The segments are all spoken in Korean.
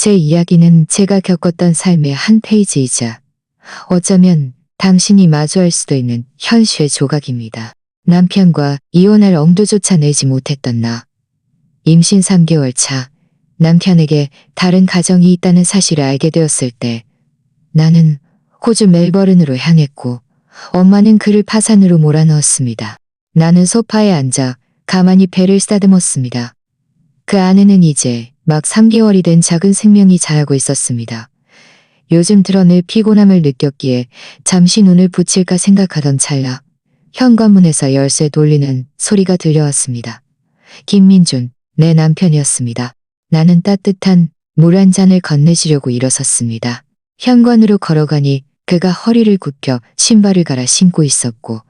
제 이야기는 제가 겪었던 삶의 한 페이지이자 어쩌면 당신이 마주할 수도 있는 현실의 조각입니다. 남편과 이혼할 엄두조차 내지 못했던 나. 임신 3개월 차 남편에게 다른 가정이 있다는 사실을 알게 되었을 때 나는 호주 멜버른으로 향했고 엄마는 그를 파산으로 몰아넣었습니다. 나는 소파에 앉아 가만히 배를 쓰다듬었습니다. 그 안에는 이제 막 3개월이 된 작은 생명이 자라고 있었습니다. 요즘 들어 늘 피곤함을 느꼈기에 잠시 눈을 붙일까 생각하던 찰나 현관문에서 열쇠 돌리는 소리가 들려왔습니다. 김민준, 내 남편이었습니다. 나는 따뜻한 물 한 잔을 건네시려고 일어섰습니다. 현관으로 걸어가니 그가 허리를 굽혀 신발을 갈아 신고 있었고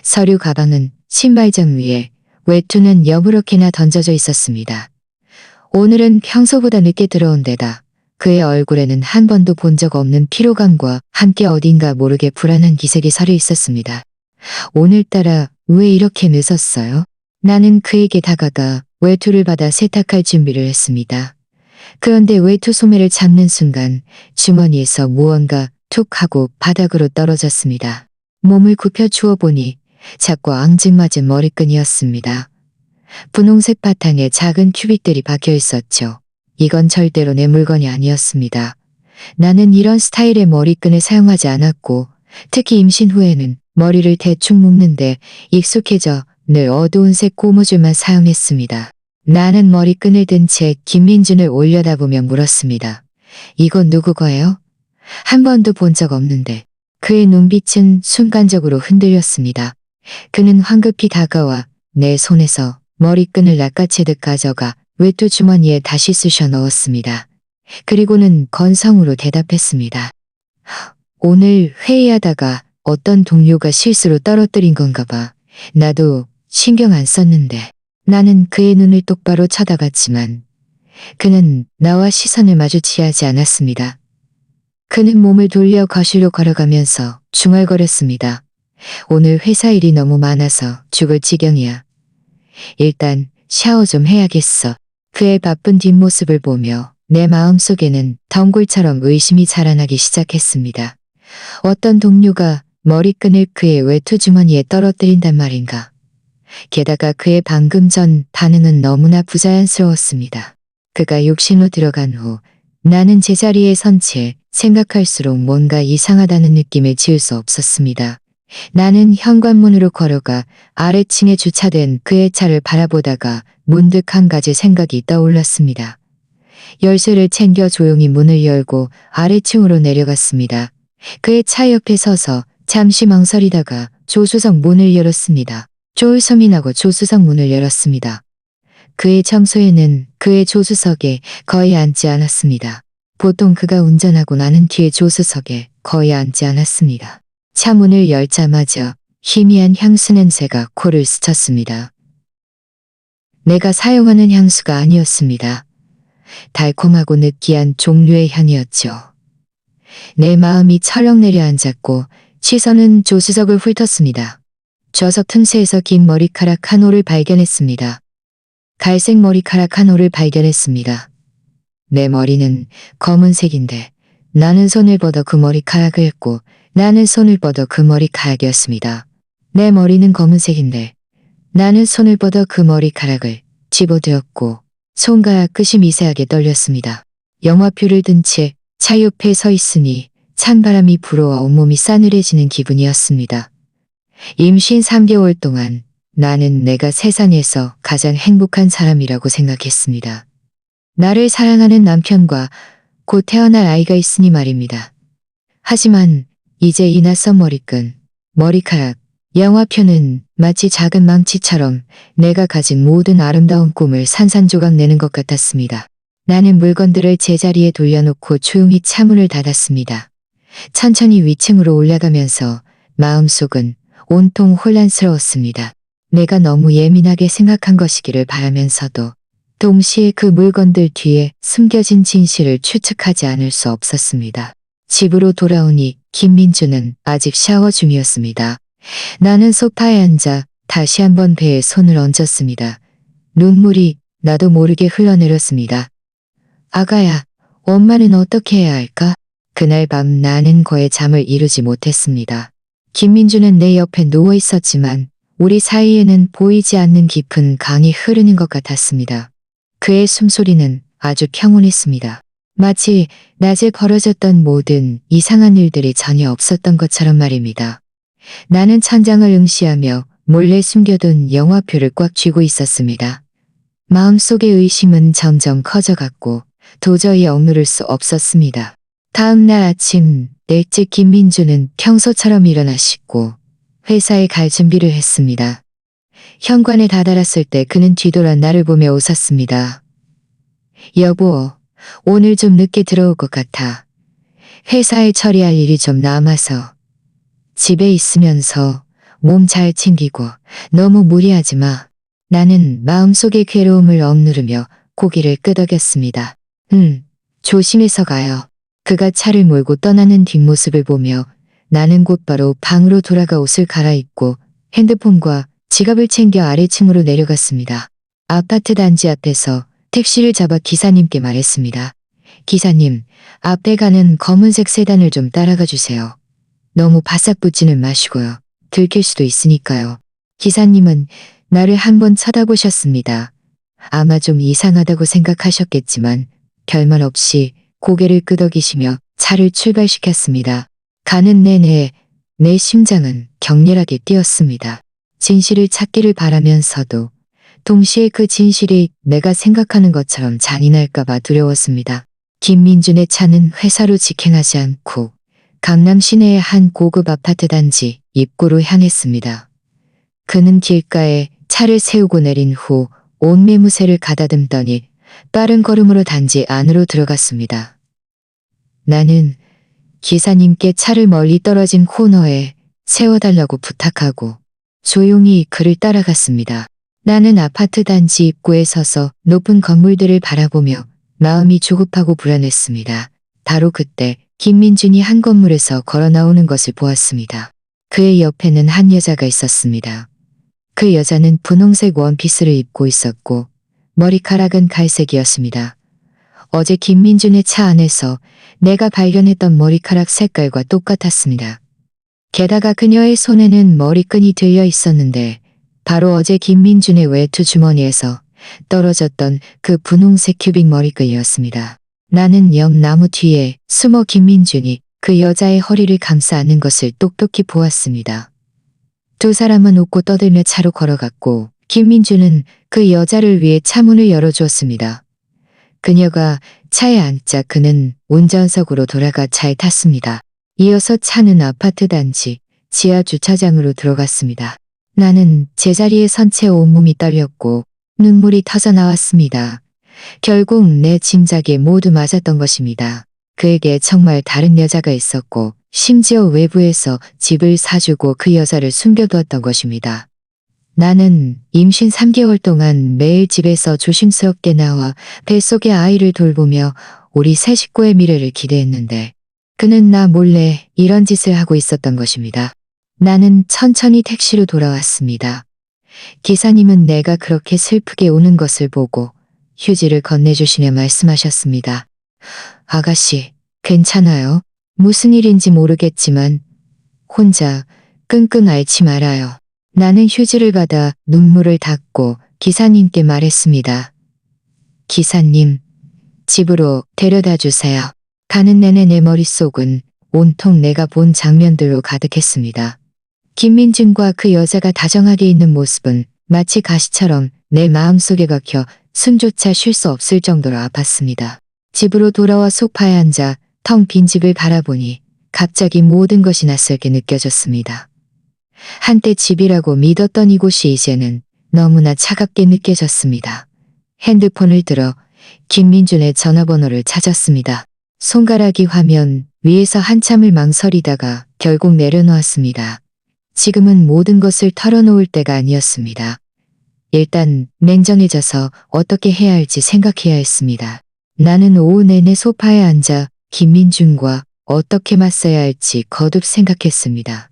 서류 가방은 신발장 위에, 외투는 여무렇게나 던져져 있었습니다. 오늘은 평소보다 늦게 들어온 데다 그의 얼굴에는 한 번도 본 적 없는 피로감과 함께 어딘가 모르게 불안한 기색이 서려 있었습니다. 오늘따라 왜 이렇게 늦었어요? 나는 그에게 다가가 외투를 받아 세탁할 준비를 했습니다. 그런데 외투 소매를 잡는 순간 주머니에서 무언가 툭 하고 바닥으로 떨어졌습니다. 몸을 굽혀 주워보니 작고 앙증맞은 머리끈이었습니다. 분홍색 바탕에 작은 큐빅들이 박혀 있었죠. 이건 절대로 내 물건이 아니었습니다. 나는 이런 스타일의 머리끈을 사용하지 않았고 특히 임신 후에는 머리를 대충 묶는데 익숙해져 늘 어두운 색 고무줄만 사용했습니다. 나는 머리끈을 든 채 김민준을 올려다보며 물었습니다. 이건 누구 거예요? 한 번도 본 적 없는데. 그의 눈빛은 순간적으로 흔들렸습니다. 그는 황급히 다가와 내 손에서 머리끈을 낚아채듯 가져가 외투 주머니에 다시 쑤셔 넣었습니다. 그리고는 건성으로 대답했습니다. 오늘 회의하다가 어떤 동료가 실수로 떨어뜨린 건가 봐. 나도 신경 안 썼는데. 나는 그의 눈을 똑바로 쳐다봤지만 그는 나와 시선을 마주치하지 않았습니다. 그는 몸을 돌려 거실로 걸어가면서 중얼거렸습니다. 오늘 회사 일이 너무 많아서 죽을 지경이야. 일단 샤워 좀 해야겠어. 그의 바쁜 뒷모습을 보며 내 마음속에는 덩굴처럼 의심이 자라나기 시작했습니다. 어떤 동료가 머리끈을 그의 외투 주머니에 떨어뜨린단 말인가. 게다가 그의 방금 전 반응은 너무나 부자연스러웠습니다. 그가 욕실로 들어간 후 나는 제자리에 선 채 생각할수록 뭔가 이상하다는 느낌을 지울 수 없었습니다. 나는 현관문으로 걸어가 아래층에 주차된 그의 차를 바라보다가 문득 한 가지 생각이 떠올랐습니다. 열쇠를 챙겨 조용히 문을 열고 아래층으로 내려갔습니다. 그의 차 옆에 서서 잠시 망설이다가 조수석 문을 열었습니다. 조울섬이 나고 조수석 문을 열었습니다. 그의 청소에는 그의 조수석에 거의 앉지 않았습니다. 보통 그가 운전하고 나는 뒤에 조수석에 거의 앉지 않았습니다. 차 문을 열자마자 희미한 향수 냄새가 코를 스쳤습니다. 내가 사용하는 향수가 아니었습니다. 달콤하고 느끼한 종류의 향이었죠. 내 마음이 철렁 내려앉았고 시선은 조수석을 훑었습니다. 좌석 틈새에서 긴 머리카락 한 올을 발견했습니다. 갈색 머리카락 한 올을 발견했습니다. 내 머리는 검은색인데 나는 손을 뻗어 그 머리카락을 했고 나는 손을 뻗어 그 머리카락이었습니다. 내 머리는 검은색인데 나는 손을 뻗어 그 머리카락을 집어들었고 손가락 끝이 미세하게 떨렸습니다. 영화표를 든 채 차 옆에 서 있으니 찬바람이 불어와 온몸이 싸늘해지는 기분이었습니다. 임신 3개월 동안 나는 내가 세상에서 가장 행복한 사람이라고 생각했습니다. 나를 사랑하는 남편과 곧 태어날 아이가 있으니 말입니다. 하지만 이제 이 낯선 머리끈, 머리카락, 영화표는 마치 작은 망치처럼 내가 가진 모든 아름다운 꿈을 산산조각 내는 것 같았습니다. 나는 물건들을 제자리에 돌려놓고 조용히 차문을 닫았습니다. 천천히 위층으로 올라가면서 마음속은 온통 혼란스러웠습니다. 내가 너무 예민하게 생각한 것이기를 바라면서도 동시에 그 물건들 뒤에 숨겨진 진실을 추측하지 않을 수 없었습니다. 집으로 돌아오니 김민주는 아직 샤워 중이었습니다. 나는 소파에 앉아 다시 한번 배에 손을 얹었습니다. 눈물이 나도 모르게 흘러내렸습니다. 아가야, 엄마는 어떻게 해야 할까? 그날 밤 나는 거의 잠을 이루지 못했습니다. 김민주는 내 옆에 누워 있었지만 우리 사이에는 보이지 않는 깊은 강이 흐르는 것 같았습니다. 그의 숨소리는 아주 평온했습니다. 마치 낮에 벌어졌던 모든 이상한 일들이 전혀 없었던 것처럼 말입니다. 나는 천장을 응시하며 몰래 숨겨둔 영화표를 꽉 쥐고 있었습니다. 마음속의 의심은 점점 커져갔고 도저히 억누를 수 없었습니다. 다음 날 아침 넷째 김민주는 평소처럼 일어나 씻고 회사에 갈 준비를 했습니다. 현관에 다다랐을 때 그는 뒤돌아 나를 보며 웃었습니다. 여보, 오늘 좀 늦게 들어올 것 같아. 회사에 처리할 일이 좀 남아서. 집에 있으면서 몸 잘 챙기고 너무 무리하지 마. 나는 마음속의 괴로움을 억누르며 고개를 끄덕였습니다. 조심해서 가요. 그가 차를 몰고 떠나는 뒷모습을 보며 나는 곧바로 방으로 돌아가 옷을 갈아입고 핸드폰과 지갑을 챙겨 아래층으로 내려갔습니다. 아파트 단지 앞에서 택시를 잡아 기사님께 말했습니다. 기사님, 앞에 가는 검은색 세단을 좀 따라가 주세요. 너무 바싹 붙지는 마시고요. 들킬 수도 있으니까요. 기사님은 나를 한번 쳐다보셨습니다. 아마 좀 이상하다고 생각하셨겠지만 별말 없이 고개를 끄덕이시며 차를 출발시켰습니다. 가는 내내 내 심장은 격렬하게 뛰었습니다. 진실을 찾기를 바라면서도 동시에 그 진실이 내가 생각하는 것처럼 잔인할까봐 두려웠습니다. 김민준의 차는 회사로 직행하지 않고 강남 시내의 한 고급 아파트 단지 입구로 향했습니다. 그는 길가에 차를 세우고 내린 후 온 매무새를 가다듬더니 빠른 걸음으로 단지 안으로 들어갔습니다. 나는 기사님께 차를 멀리 떨어진 코너에 세워달라고 부탁하고 조용히 그를 따라갔습니다. 나는 아파트 단지 입구에 서서 높은 건물들을 바라보며 마음이 조급하고 불안했습니다. 바로 그때 김민준이 한 건물에서 걸어 나오는 것을 보았습니다. 그의 옆에는 한 여자가 있었습니다. 그 여자는 분홍색 원피스를 입고 있었고 머리카락은 갈색이었습니다. 어제 김민준의 차 안에서 내가 발견했던 머리카락 색깔과 똑같았습니다. 게다가 그녀의 손에는 머리끈이 들려 있었는데 바로 어제 김민준의 외투 주머니에서 떨어졌던 그 분홍색 큐빅 머리끈이었습니다. 나는 옆 나무 뒤에 숨어 김민준이 그 여자의 허리를 감싸 안는 것을 똑똑히 보았습니다. 두 사람은 웃고 떠들며 차로 걸어갔고 김민준은 그 여자를 위해 차 문을 열어주었습니다. 그녀가 차에 앉자 그는 운전석으로 돌아가 차에 탔습니다. 이어서 차는 아파트 단지 지하 주차장으로 들어갔습니다. 나는 제자리에 선 채 온몸이 떨렸고 눈물이 터져 나왔습니다. 결국 내 짐작이 모두 맞았던 것입니다. 그에게 정말 다른 여자가 있었고 심지어 외부에서 집을 사주고 그 여자를 숨겨두었던 것입니다. 나는 임신 3개월 동안 매일 집에서 조심스럽게 나와 뱃속의 아이를 돌보며 우리 세 식구의 미래를 기대했는데 그는 나 몰래 이런 짓을 하고 있었던 것입니다. 나는 천천히 택시로 돌아왔습니다. 기사님은 내가 그렇게 슬프게 우는 것을 보고 휴지를 건네주시며 말씀하셨습니다. 아가씨, 괜찮아요? 무슨 일인지 모르겠지만 혼자 끙끙 앓지 말아요. 나는 휴지를 받아 눈물을 닦고 기사님께 말했습니다. 기사님, 집으로 데려다 주세요. 가는 내내 내 머릿속은 온통 내가 본 장면들로 가득했습니다. 김민준과 그 여자가 다정하게 있는 모습은 마치 가시처럼 내 마음속에 박혀 숨조차 쉴 수 없을 정도로 아팠습니다. 집으로 돌아와 소파에 앉아 텅 빈 집을 바라보니 갑자기 모든 것이 낯설게 느껴졌습니다. 한때 집이라고 믿었던 이곳이 이제는 너무나 차갑게 느껴졌습니다. 핸드폰을 들어 김민준의 전화번호를 찾았습니다. 손가락이 화면 위에서 한참을 망설이다가 결국 내려놓았습니다. 지금은 모든 것을 털어놓을 때가 아니었습니다. 일단 냉정해져서 어떻게 해야 할지 생각해야 했습니다. 나는 오후 내내 소파에 앉아 김민준과 어떻게 맞서야 할지 거듭 생각했습니다.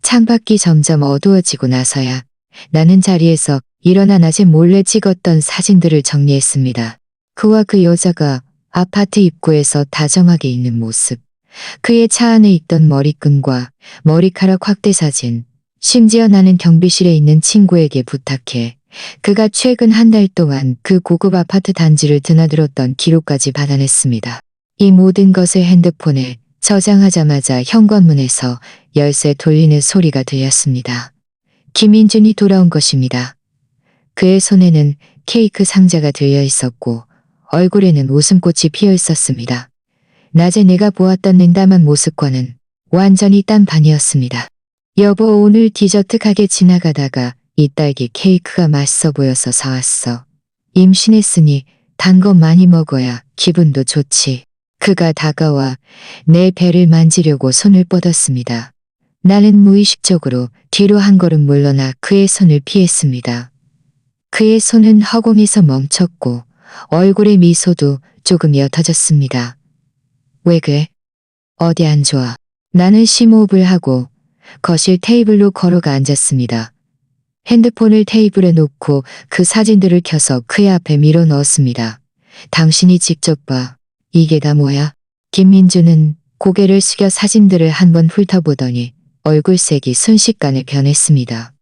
창밖이 점점 어두워지고 나서야 나는 자리에서 일어나 낮에 몰래 찍었던 사진들을 정리했습니다. 그와 그 여자가 아파트 입구에서 다정하게 있는 모습. 그의 차 안에 있던 머리끈과 머리카락 확대 사진. 심지어 나는 경비실에 있는 친구에게 부탁해 그가 최근 한 달 동안 그 고급 아파트 단지를 드나들었던 기록까지 받아냈습니다. 이 모든 것을 핸드폰에 저장하자마자 현관문에서 열쇠 돌리는 소리가 들렸습니다. 김인준이 돌아온 것입니다. 그의 손에는 케이크 상자가 들려 있었고 얼굴에는 웃음꽃이 피어 있었습니다. 낮에 내가 보았던 냉담한 모습과는 완전히 딴 반이었습니다. 여보, 오늘 디저트 가게 지나가다가 이 딸기 케이크가 맛있어 보여서 사왔어. 임신했으니 단 거 많이 먹어야 기분도 좋지. 그가 다가와 내 배를 만지려고 손을 뻗었습니다. 나는 무의식적으로 뒤로 한 걸음 물러나 그의 손을 피했습니다. 그의 손은 허공에서 멈췄고 얼굴의 미소도 조금 옅어졌습니다. 왜 그래? 어디 안 좋아? 나는 심호흡을 하고 거실 테이블로 걸어가 앉았습니다. 핸드폰을 테이블에 놓고 그 사진들을 켜서 그의 앞에 밀어 넣었습니다. 당신이 직접 봐. 이게 다 뭐야? 김민주는 고개를 숙여 사진들을 한번 훑어보더니 얼굴색이 순식간에 변했습니다.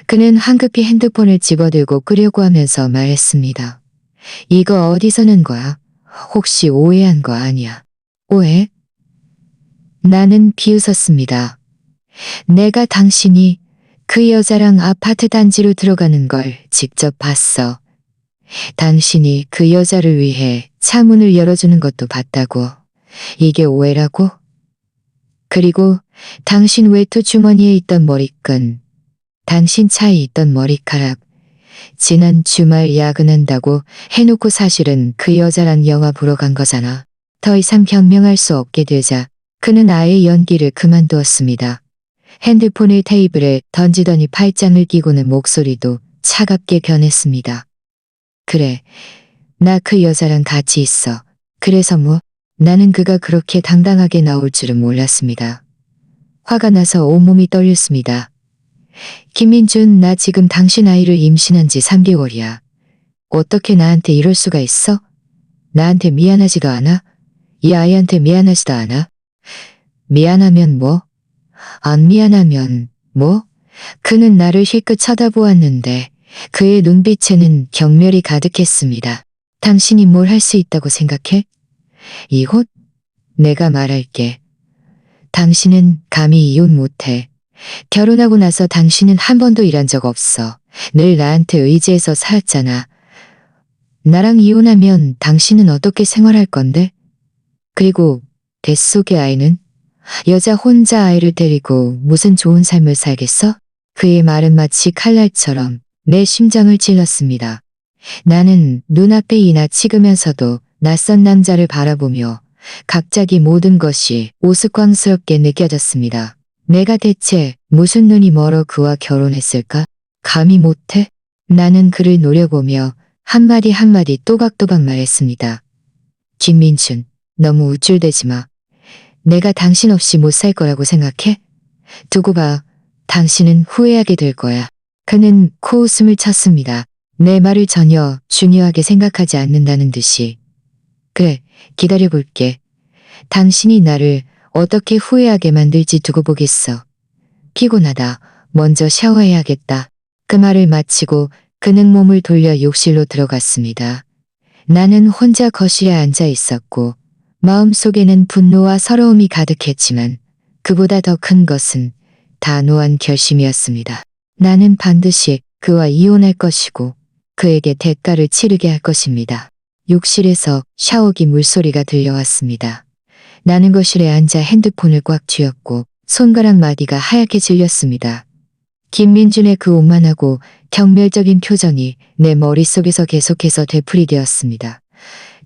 그는 황급히 핸드폰을 집어들고 끄려고 하면서 말했습니다. 이거 어디서 낸 거야? 혹시 오해한 거 아니야? 오해? 나는 비웃었습니다. 내가 당신이 그 여자랑 아파트 단지로 들어가는 걸 직접 봤어. 당신이 그 여자를 위해 차문을 열어주는 것도 봤다고. 이게 오해라고? 그리고 당신 외투 주머니에 있던 머리끈, 당신 차에 있던 머리카락, 지난 주말 야근한다고 해놓고 사실은 그 여자랑 영화 보러 간 거잖아. 더 이상 변명할 수 없게 되자 그는 아예 연기를 그만두었습니다. 핸드폰을 테이블에 던지더니 팔짱을 끼고는 목소리도 차갑게 변했습니다. 그래, 나 그 여자랑 같이 있어. 그래서 뭐? 나는 그가 그렇게 당당하게 나올 줄은 몰랐습니다. 화가 나서 온몸이 떨렸습니다. 김민준, 나 지금 당신 아이를 임신한 지 3개월이야. 어떻게 나한테 이럴 수가 있어? 나한테 미안하지도 않아? 이 아이한테 미안하지도 않아? 미안하면 뭐? 안 미안하면 뭐? 그는 나를 힐끗 쳐다보았는데 그의 눈빛에는 경멸이 가득했습니다. 당신이 뭘 할 수 있다고 생각해? 이곳? 내가 말할게. 당신은 감히 이혼 못해. 결혼하고 나서 당신은 한 번도 일한 적 없어. 늘 나한테 의지해서 살았잖아. 나랑 이혼하면 당신은 어떻게 생활할 건데? 그리고 뱃속의 아이는? 여자 혼자 아이를 데리고 무슨 좋은 삶을 살겠어? 그의 말은 마치 칼날처럼 내 심장을 찔렀습니다. 나는 눈앞에 이나 치으면서도 낯선 남자를 바라보며 갑자기 모든 것이 우스꽝스럽게 느껴졌습니다. 내가 대체 무슨 눈이 멀어 그와 결혼했을까? 감히 못해? 나는 그를 노려보며 한마디 한마디 또박또박 말했습니다. 김민준, 너무 우쭐대지 마. 내가 당신 없이 못 살 거라고 생각해? 두고 봐. 당신은 후회하게 될 거야. 그는 코웃음을 쳤습니다. 내 말을 전혀 중요하게 생각하지 않는다는 듯이. 그래, 기다려볼게. 당신이 나를 어떻게 후회하게 만들지 두고 보겠어. 피곤하다. 먼저 샤워해야겠다. 그 말을 마치고 그는 몸을 돌려 욕실로 들어갔습니다. 나는 혼자 거실에 앉아 있었고 마음속에는 분노와 서러움이 가득했지만 그보다 더 큰 것은 단호한 결심이었습니다. 나는 반드시 그와 이혼할 것이고 그에게 대가를 치르게 할 것입니다. 욕실에서 샤워기 물소리가 들려왔습니다. 나는 거실에 앉아 핸드폰을 꽉 쥐었고 손가락 마디가 하얗게 질렸습니다. 김민준의 그 오만하고 경멸적인 표정이 내 머릿속에서 계속해서 되풀이되었습니다.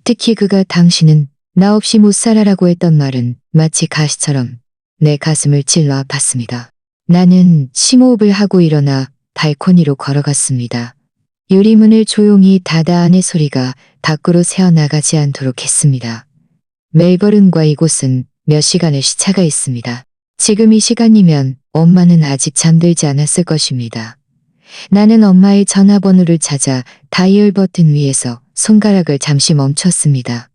특히 그가 당신은 나 없이 못 살아라고 했던 말은 마치 가시처럼 내 가슴을 찔러 아팠습니다. 나는 심호흡을 하고 일어나 발코니로 걸어갔습니다. 유리문을 조용히 닫아 안의 소리가 밖으로 새어나가지 않도록 했습니다. 멜버른과 이곳은 몇 시간의 시차가 있습니다. 지금 이 시간이면 엄마는 아직 잠들지 않았을 것입니다. 나는 엄마의 전화번호를 찾아 다이얼 버튼 위에서 손가락을 잠시 멈췄습니다.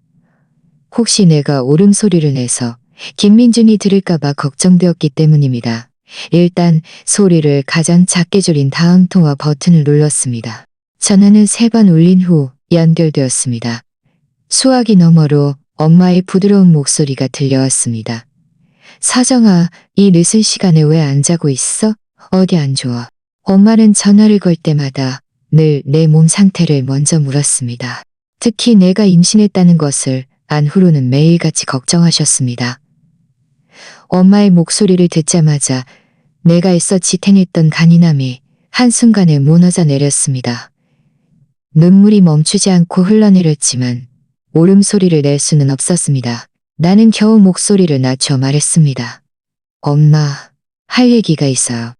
혹시 내가 옳음소리를 내서 김민준이 들을까봐 걱정되었기 때문입니다. 일단 소리를 가장 작게 줄인 다음 통화 버튼을 눌렀습니다. 전화는 3번 울린 후 연결되었습니다. 수화기 너머로 엄마의 부드러운 목소리가 들려왔습니다. 사정아, 이 늦은 시간에 왜 안 자고 있어? 어디 안 좋아? 엄마는 전화를 걸 때마다 늘 내 몸 상태를 먼저 물었습니다. 특히 내가 임신했다는 것을 안 후로는 매일같이 걱정하셨습니다. 엄마의 목소리를 듣자마자 내가 애써 지탱했던 간이남이 한순간에 무너져 내렸습니다. 눈물이 멈추지 않고 흘러내렸지만 울음소리를 낼 수는 없었습니다. 나는 겨우 목소리를 낮춰 말했습니다. 엄마, 할 얘기가 있어요.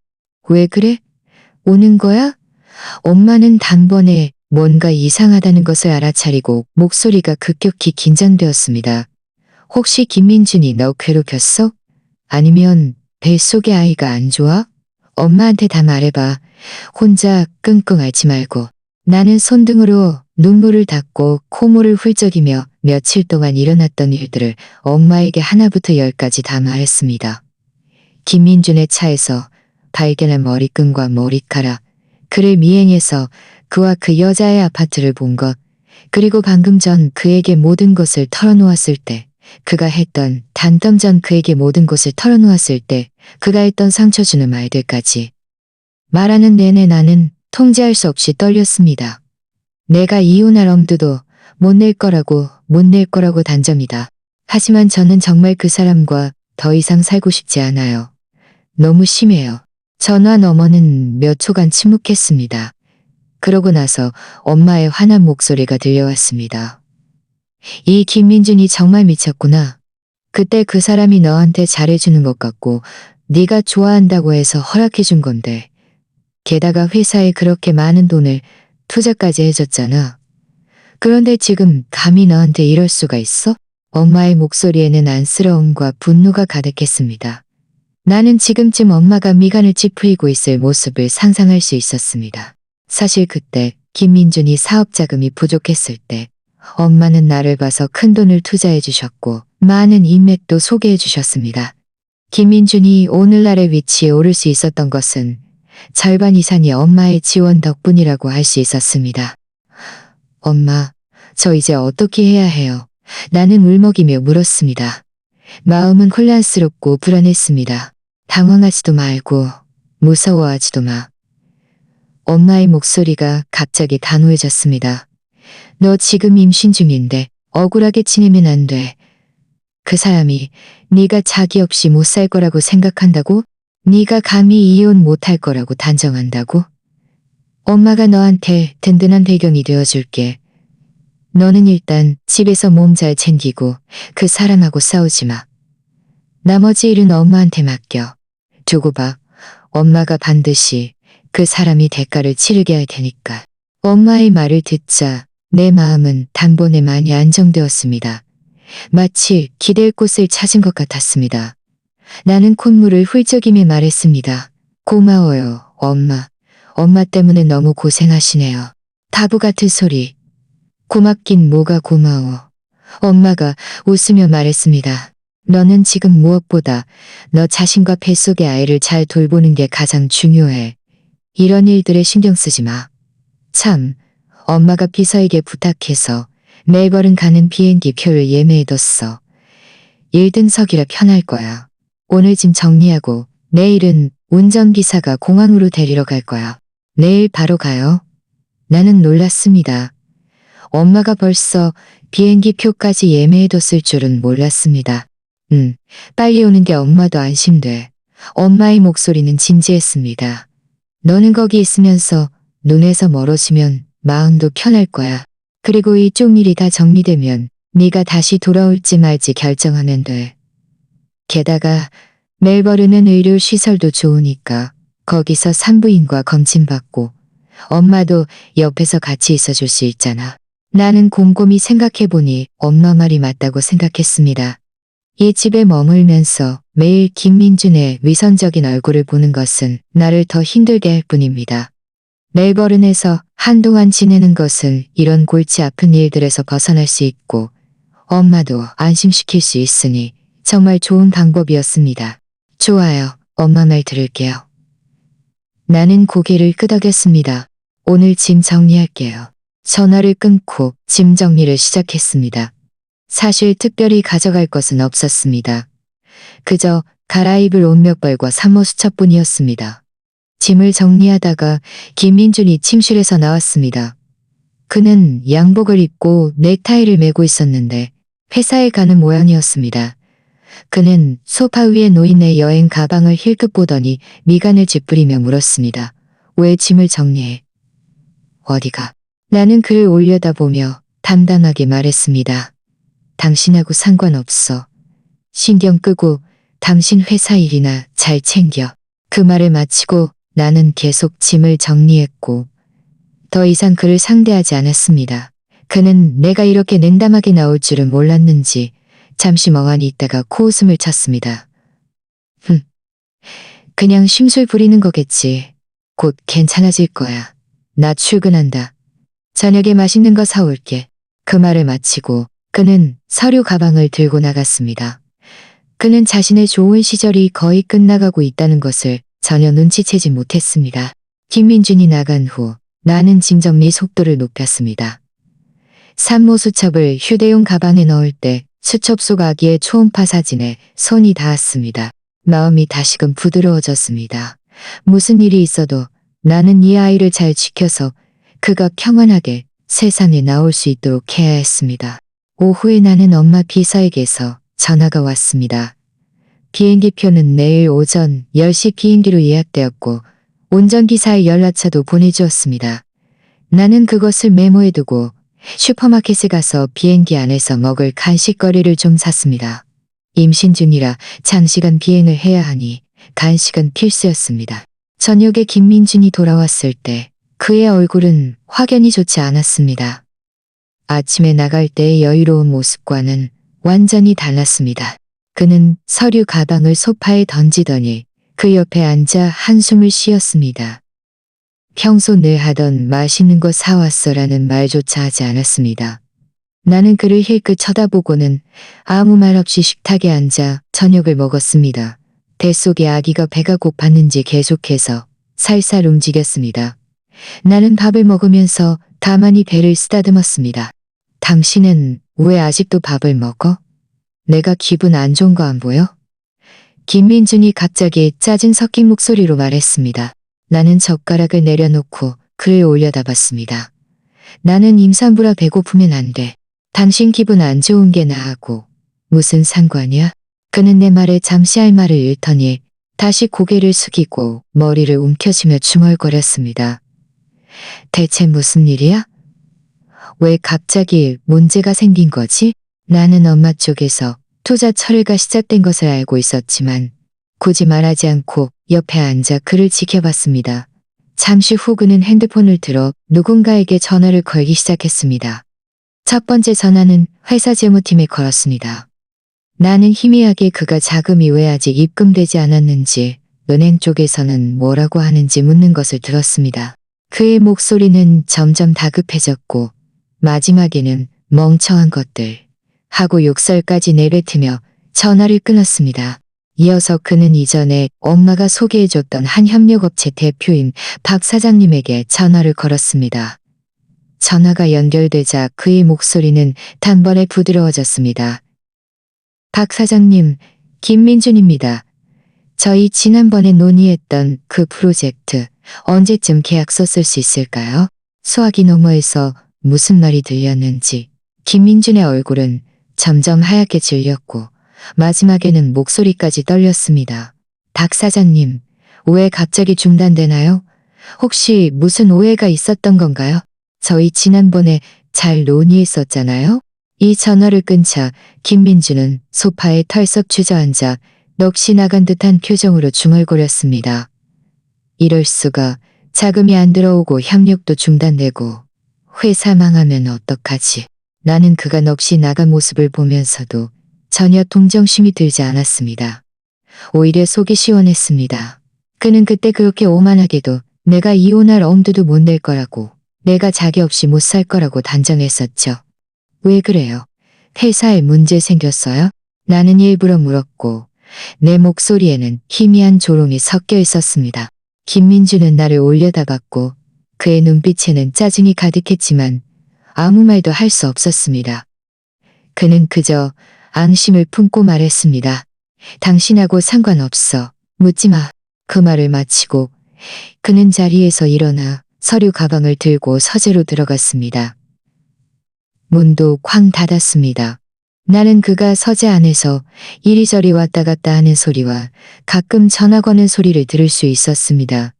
왜 그래? 우는 거야? 엄마는 단번에 뭔가 이상하다는 것을 알아차리고 목소리가 급격히 긴장되었습니다. 혹시 김민준이 너 괴롭혔어? 아니면 뱃속의 아이가 안 좋아? 엄마한테 다 말해봐. 혼자 끙끙 앓지 말고. 나는 손등으로 눈물을 닦고 콧물을 훌쩍이며 며칠 동안 일어났던 일들을 엄마에게 하나부터 10까지 다 말했습니다. 김민준의 차에서 발견한 머리끈과 머리카락, 그를 미행해서 그와 그 여자의 아파트를 본 것, 그리고 방금 전 그에게 모든 것을 털어놓았을 때, 그가 했던 단점 전 그에게 모든 것을 털어놓았을 때 그가 했던 상처 주는 말들까지. 말하는 내내 나는 통제할 수 없이 떨렸습니다. 내가 이혼할 엄두도 못 낼 거라고 단점이다. 하지만 저는 정말 그 사람과 더 이상 살고 싶지 않아요. 너무 심해요. 전화 너머는 몇 초간 침묵했습니다. 그러고 나서 엄마의 화난 목소리가 들려왔습니다. 이 김민준이 정말 미쳤구나. 그때 그 사람이 너한테 잘해주는 것 같고 네가 좋아한다고 해서 허락해준 건데 게다가 회사에 그렇게 많은 돈을 투자까지 해줬잖아. 그런데 지금 감히 너한테 이럴 수가 있어? 엄마의 목소리에는 안쓰러움과 분노가 가득했습니다. 나는 지금쯤 엄마가 미간을 찌푸리고 있을 모습을 상상할 수 있었습니다. 사실 그때 김민준이 사업 자금이 부족했을 때 엄마는 나를 봐서 큰돈을 투자해 주셨고 많은 인맥도 소개해 주셨습니다. 김민준이 오늘날의 위치에 오를 수 있었던 것은 절반 이상이 엄마의 지원 덕분이라고 할 수 있었습니다. 엄마, 저 이제 어떻게 해야 해요? 나는 울먹이며 물었습니다. 마음은 혼란스럽고 불안했습니다. 당황하지도 말고 무서워하지도 마. 엄마의 목소리가 갑자기 단호해졌습니다. 너 지금 임신 중인데 억울하게 지내면 안 돼. 그 사람이 네가 자기 없이 못 살 거라고 생각한다고? 네가 감히 이혼 못할 거라고 단정한다고? 엄마가 너한테 든든한 배경이 되어줄게. 너는 일단 집에서 몸 잘 챙기고 그 사람하고 싸우지 마. 나머지 일은 엄마한테 맡겨. 두고 봐. 엄마가 반드시 그 사람이 대가를 치르게 할 테니까. 엄마의 말을 듣자 내 마음은 단번에 많이 안정되었습니다. 마치 기댈 곳을 찾은 것 같았습니다. 나는 콧물을 훌쩍이며 말했습니다. 고마워요, 엄마. 엄마 때문에 너무 고생하시네요. 바보 같은 소리. 고맙긴 뭐가 고마워. 엄마가 웃으며 말했습니다. 너는 지금 무엇보다 너 자신과 뱃속의 아이를 잘 돌보는 게 가장 중요해. 이런 일들에 신경 쓰지 마. 참, 엄마가 비서에게 부탁해서 멜버른 가는 비행기 표를 예매해뒀어. 1등석이라 편할 거야. 오늘 짐 정리하고 내일은 운전기사가 공항으로 데리러 갈 거야. 내일 바로 가요. 나는 놀랐습니다. 엄마가 벌써 비행기 표까지 예매해뒀을 줄은 몰랐습니다. 빨리 오는 게 엄마도 안심돼. 엄마의 목소리는 진지했습니다. 너는 거기 있으면서 눈에서 멀어지면 마음도 편할 거야. 그리고 이쪽 일이 다 정리되면 네가 다시 돌아올지 말지 결정하면 돼. 게다가 멜버른은 의료시설도 좋으니까 거기서 산부인과 검진받고 엄마도 옆에서 같이 있어줄 수 있잖아. 나는 곰곰이 생각해보니 엄마 말이 맞다고 생각했습니다. 이 집에 머물면서 매일 김민준의 위선적인 얼굴을 보는 것은 나를 더 힘들게 할 뿐입니다. 멜버른에서 한동안 지내는 것은 이런 골치 아픈 일들에서 벗어날 수 있고 엄마도 안심시킬 수 있으니 정말 좋은 방법이었습니다. 좋아요. 엄마 말 들을게요. 나는 고개를 끄덕였습니다. 오늘 짐 정리할게요. 전화를 끊고 짐 정리를 시작했습니다. 사실 특별히 가져갈 것은 없었습니다. 그저 갈아입을 옷 몇 벌과 산모수첩뿐이었습니다. 짐을 정리하다가 김민준이 침실에서 나왔습니다. 그는 양복을 입고 넥타이를 메고 있었는데 회사에 가는 모양이었습니다. 그는 소파 위에 놓인 내 여행 가방을 힐끗 보더니 미간을 찌푸리며 물었습니다. 왜 짐을 정리해? 어디가? 나는 그를 올려다보며 담담하게 말했습니다. 당신하고 상관없어. 신경 끄고 당신 회사 일이나 잘 챙겨. 그 말을 마치고 나는 계속 짐을 정리했고 더 이상 그를 상대하지 않았습니다. 그는 내가 이렇게 냉담하게 나올 줄은 몰랐는지 잠시 멍하니 있다가 코웃음을 쳤습니다. 그냥 심술 부리는 거겠지. 곧 괜찮아질 거야. 나 출근한다. 저녁에 맛있는 거 사올게. 그 말을 마치고 그는 서류 가방을 들고 나갔습니다. 그는 자신의 좋은 시절이 거의 끝나가고 있다는 것을 전혀 눈치채지 못했습니다. 김민준이 나간 후 나는 짐 정리 속도를 높였습니다. 산모 수첩을 휴대용 가방에 넣을 때 수첩 속 아기의 초음파 사진에 손이 닿았습니다. 마음이 다시금 부드러워졌습니다. 무슨 일이 있어도 나는 이 아이를 잘 지켜서 그가 평안하게 세상에 나올 수 있도록 해야 했습니다. 오후에 나는 엄마 비서에게서 전화가 왔습니다. 비행기표는 내일 오전 10시 비행기로 예약되었고 운전기사의 연락처도 보내주었습니다. 나는 그것을 메모해두고 슈퍼마켓에 가서 비행기 안에서 먹을 간식거리를 좀 샀습니다. 임신 중이라 장시간 비행을 해야 하니 간식은 필수였습니다. 저녁에 김민준이 돌아왔을 때 그의 얼굴은 확연히 좋지 않았습니다. 아침에 나갈 때의 여유로운 모습과는 완전히 달랐습니다. 그는 서류 가방을 소파에 던지더니 그 옆에 앉아 한숨을 쉬었습니다. 평소 늘 하던 맛있는 거 사왔어라는 말조차 하지 않았습니다. 나는 그를 힐끗 쳐다보고는 아무 말 없이 식탁에 앉아 저녁을 먹었습니다. 뱃속의 아기가 배가 고팠는지 계속해서 살살 움직였습니다. 나는 밥을 먹으면서 가만히 배를 쓰다듬었습니다. 당신은 왜 아직도 밥을 먹어? 내가 기분 안 좋은 거 안 보여? 김민준이 갑자기 짜증 섞인 목소리로 말했습니다. 나는 젓가락을 내려놓고 그를 올려다봤습니다. 나는 임산부라 배고프면 안 돼. 당신 기분 안 좋은 게 나하고 무슨 상관이야? 그는 내 말에 잠시 할 말을 잃더니 다시 고개를 숙이고 머리를 움켜쥐며 중얼거렸습니다. 대체 무슨 일이야? 왜 갑자기 문제가 생긴 거지? 나는 엄마 쪽에서 투자 철회가 시작된 것을 알고 있었지만 굳이 말하지 않고 옆에 앉아 그를 지켜봤습니다. 잠시 후 그는 핸드폰을 들어 누군가에게 전화를 걸기 시작했습니다. 첫 번째 전화는 회사 재무팀에 걸었습니다. 나는 희미하게 그가 자금이 왜 아직 입금되지 않았는지 은행 쪽에서는 뭐라고 하는지 묻는 것을 들었습니다. 그의 목소리는 점점 다급해졌고 마지막에는 멍청한 것들 하고 욕설까지 내뱉으며 전화를 끊었습니다. 이어서 그는 이전에 엄마가 소개해줬던 한 협력업체 대표인 박 사장님에게 전화를 걸었습니다. 전화가 연결되자 그의 목소리는 단번에 부드러워졌습니다. 박 사장님, 김민준입니다. 저희 지난번에 논의했던 그 프로젝트 언제쯤 계약서 쓸 수 있을까요? 수화기 너머에서 무슨 말이 들렸는지 김민준의 얼굴은 점점 하얗게 질렸고 마지막에는 목소리까지 떨렸습니다. 박 사장님, 왜 갑자기 중단되나요? 혹시 무슨 오해가 있었던 건가요? 저희 지난번에 잘 논의했었잖아요? 이 전화를 끊자 김민준은 소파에 털썩 주저앉아 넋이 나간 듯한 표정으로 중얼거렸습니다. 이럴 수가, 자금이 안 들어오고 협력도 중단되고 회사 망하면 어떡하지? 나는 그가 넋이 나간 모습을 보면서도 전혀 동정심이 들지 않았습니다. 오히려 속이 시원했습니다. 그는 그때 그렇게 오만하게도 내가 이혼할 엄두도 못 낼 거라고, 내가 자기 없이 못 살 거라고 단정했었죠. 왜 그래요? 회사에 문제 생겼어요? 나는 일부러 물었고 내 목소리에는 희미한 조롱이 섞여 있었습니다. 김민주는 나를 올려다봤고 그의 눈빛에는 짜증이 가득했지만 아무 말도 할 수 없었습니다. 그는 그저 앙심을 품고 말했습니다. 당신하고 상관없어. 묻지 마. 그 말을 마치고 그는 자리에서 일어나 서류 가방을 들고 서재로 들어갔습니다. 문도 쾅 닫았습니다. 나는 그가 서재 안에서 이리저리 왔다 갔다 하는 소리와 가끔 전화 거는 소리를 들을 수 있었습니다.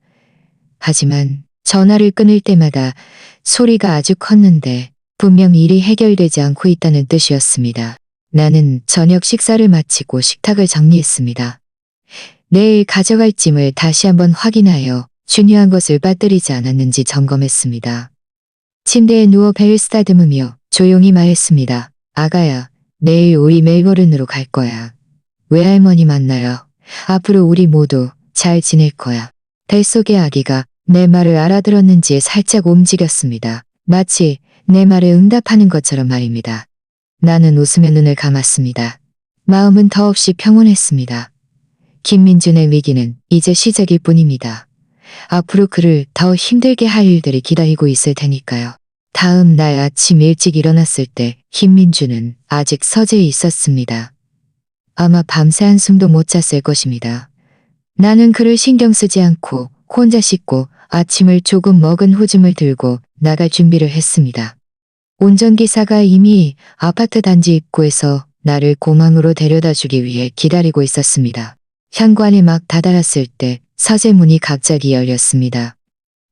하지만 전화를 끊을 때마다 소리가 아주 컸는데 분명 일이 해결되지 않고 있다는 뜻이었습니다. 나는 저녁 식사를 마치고 식탁을 정리했습니다. 내일 가져갈 짐을 다시 한번 확인하여 중요한 것을 빠뜨리지 않았는지 점검했습니다. 침대에 누워 벨을 쓰다듬으며 조용히 말했습니다. 아가야, 내일 우리 멜버른으로 갈 거야. 외할머니 만나러. 앞으로 우리 모두 잘 지낼 거야. 뱃속의 아기가 내 말을 알아들었는지 살짝 움직였습니다. 마치 내 말에 응답하는 것처럼 말입니다. 나는 웃으며 눈을 감았습니다. 마음은 더없이 평온했습니다. 김민준의 위기는 이제 시작일 뿐입니다. 앞으로 그를 더 힘들게 할 일들이 기다리고 있을 테니까요. 다음 날 아침 일찍 일어났을 때 김민주는 아직 서재에 있었습니다. 아마 밤새 한숨도 못 잤을 것입니다. 나는 그를 신경 쓰지 않고 혼자 씻고 아침을 조금 먹은 후짐을 들고 나갈 준비를 했습니다. 운전기사가 이미 아파트 단지 입구에서 나를 공항으로 데려다 주기 위해 기다리고 있었습니다. 현관에 막 다다랐을 때 서재 문이 갑자기 열렸습니다.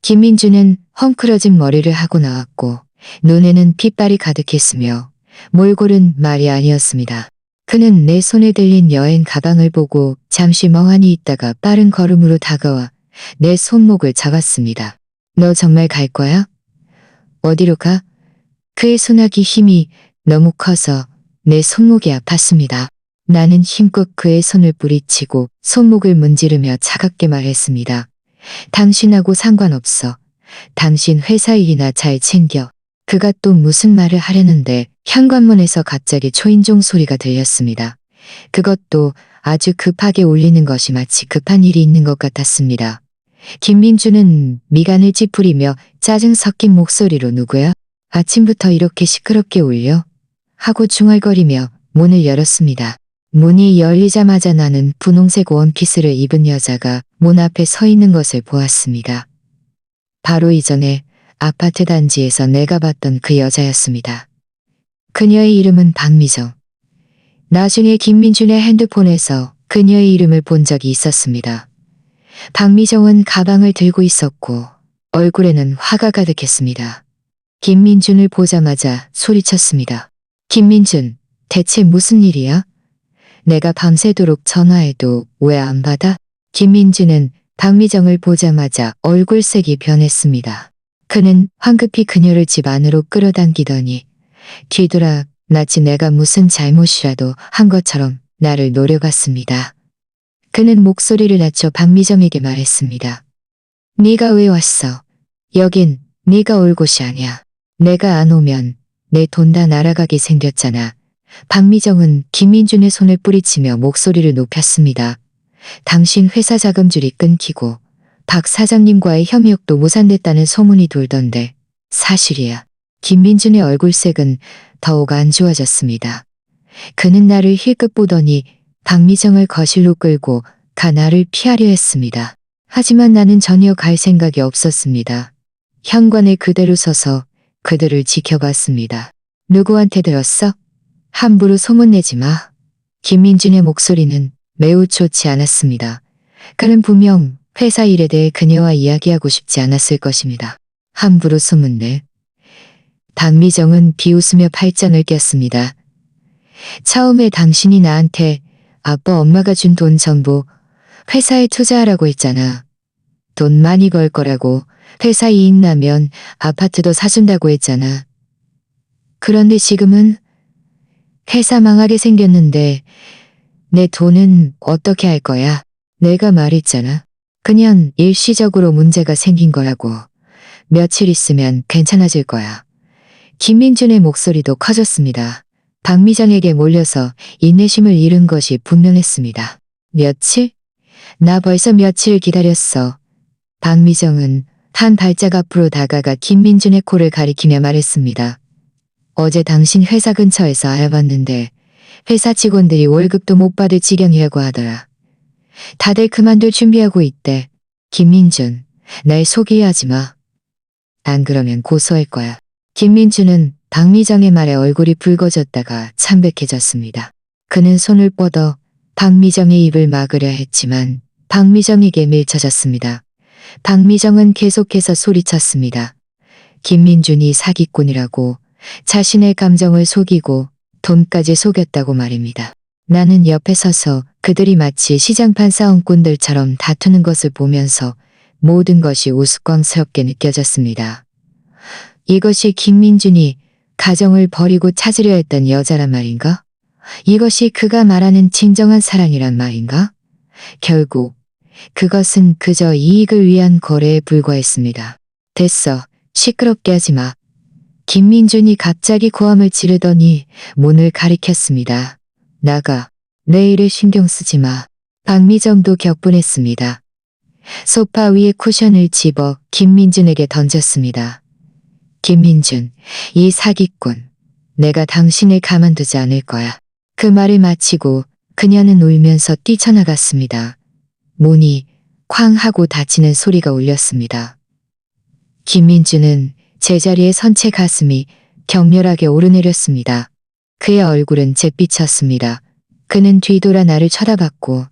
김민주는 헝클어진 머리를 하고 나왔고 눈에는 핏발이 가득했으며 몰골은 말이 아니었습니다. 그는 내 손에 들린 여행 가방을 보고 잠시 멍하니 있다가 빠른 걸음으로 다가와 내 손목을 잡았습니다. 너 정말 갈 거야? 어디로 가? 그의 손아귀 힘이 너무 커서 내 손목이 아팠습니다. 나는 힘껏 그의 손을 뿌리치고 손목을 문지르며 차갑게 말했습니다. 당신하고 상관없어. 당신 회사 일이나 잘 챙겨. 그가 또 무슨 말을 하려는데 현관문에서 갑자기 초인종 소리가 들렸습니다. 그것도 아주 급하게 울리는 것이 마치 급한 일이 있는 것 같았습니다. 김민주는 미간을 찌푸리며 짜증 섞인 목소리로 누구야? 아침부터 이렇게 시끄럽게 울려? 하고 중얼거리며 문을 열었습니다. 문이 열리자마자 나는 분홍색 원피스를 입은 여자가 문 앞에 서 있는 것을 보았습니다. 바로 이전에 아파트 단지에서 내가 봤던 그 여자였습니다. 그녀의 이름은 박미정. 나중에 김민준의 핸드폰에서 그녀의 이름을 본 적이 있었습니다. 박미정은 가방을 들고 있었고 얼굴에는 화가 가득했습니다. 김민준을 보자마자 소리쳤습니다. 김민준, 대체 무슨 일이야? 내가 밤새도록 전화해도 왜 안 받아? 김민준은 박미정을 보자마자 얼굴색이 변했습니다. 그는 황급히 그녀를 집 안으로 끌어당기더니 뒤돌아 마치 내가 무슨 잘못이라도 한 것처럼 나를 노려봤습니다. 그는 목소리를 낮춰 박미정에게 말했습니다. 네가 왜 왔어? 여긴 네가 올 곳이 아니야. 내가 안 오면 내 돈 다 날아가게 생겼잖아. 박미정은 김민준의 손을 뿌리치며 목소리를 높였습니다. 당신 회사 자금줄이 끊기고 박 사장님과의 협력도 무산됐다는 소문이 돌던데 사실이야. 김민준의 얼굴색은 더욱 안 좋아졌습니다. 그는 나를 힐끗 보더니 박미정을 거실로 끌고 가 나를 피하려 했습니다. 하지만 나는 전혀 갈 생각이 없었습니다. 현관에 그대로 서서 그들을 지켜봤습니다. 누구한테 들었어? 함부로 소문내지 마. 김민준의 목소리는 매우 좋지 않았습니다. 그는 분명 회사 일에 대해 그녀와 이야기하고 싶지 않았을 것입니다. 함부로 소문내. 박미정은 비웃으며 팔짱을 꼈습니다. 처음에 당신이 나한테 아빠 엄마가 준 돈 전부 회사에 투자하라고 했잖아. 돈 많이 벌 거라고, 회사 이익 나면 아파트도 사준다고 했잖아. 그런데 지금은 회사 망하게 생겼는데 내 돈은 어떻게 할 거야? 내가 말했잖아. 그냥 일시적으로 문제가 생긴 거라고. 며칠 있으면 괜찮아질 거야. 김민준의 목소리도 커졌습니다. 박미정에게 몰려서 인내심을 잃은 것이 분명했습니다. 며칠? 나 벌써 며칠 기다렸어. 박미정은 한 발짝 앞으로 다가가 김민준의 코를 가리키며 말했습니다. 어제 당신 회사 근처에서 알아봤는데 회사 직원들이 월급도 못 받을 지경이라고 하더라. 다들 그만둘 준비하고 있대. 김민준, 날 속이려 하지 마. 안 그러면 고소할 거야. 김민준은 박미정의 말에 얼굴이 붉어졌다가 참백해졌습니다. 그는 손을 뻗어 박미정의 입을 막으려 했지만 박미정에게 밀쳐졌습니다. 박미정은 계속해서 소리쳤습니다. 김민준이 사기꾼이라고, 자신의 감정을 속이고 돈까지 속였다고 말입니다. 나는 옆에 서서 그들이 마치 시장판 싸움꾼들처럼 다투는 것을 보면서 모든 것이 우스꽝스럽게 느껴졌습니다. 이것이 김민준이 가정을 버리고 찾으려 했던 여자란 말인가? 이것이 그가 말하는 진정한 사랑이란 말인가? 결국 그것은 그저 이익을 위한 거래에 불과했습니다. 됐어. 시끄럽게 하지 마. 김민준이 갑자기 고함을 지르더니 문을 가리켰습니다. 나가. 내 일에 신경 쓰지 마. 박미정도 격분했습니다. 소파 위에 쿠션을 집어 김민준에게 던졌습니다. 김민준, 이 사기꾼. 내가 당신을 가만두지 않을 거야. 그 말을 마치고 그녀는 울면서 뛰쳐나갔습니다. 문이 쾅 하고 닫히는 소리가 울렸습니다. 김민준은 제자리에 선 채 가슴이 격렬하게 오르내렸습니다. 그의 얼굴은 잿빛이었습니다. 그는 뒤돌아 나를 쳐다봤고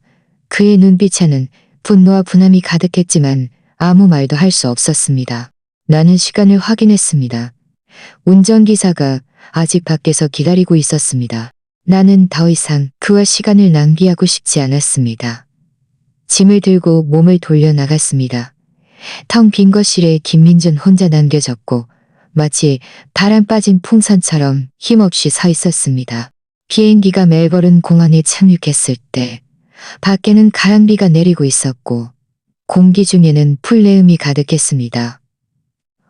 그의 눈빛에는 분노와 분함이 가득했지만 아무 말도 할 수 없었습니다. 나는 시간을 확인했습니다. 운전기사가 아직 밖에서 기다리고 있었습니다. 나는 더 이상 그와 시간을 낭비하고 싶지 않았습니다. 짐을 들고 몸을 돌려 나갔습니다. 텅 빈 거실에 김민준 혼자 남겨졌고 마치 바람 빠진 풍선처럼 힘없이 서 있었습니다. 비행기가 멜버른 공항에 착륙했을 때 밖에는 가랑비가 내리고 있었고 공기 중에는 풀내음이 가득했습니다.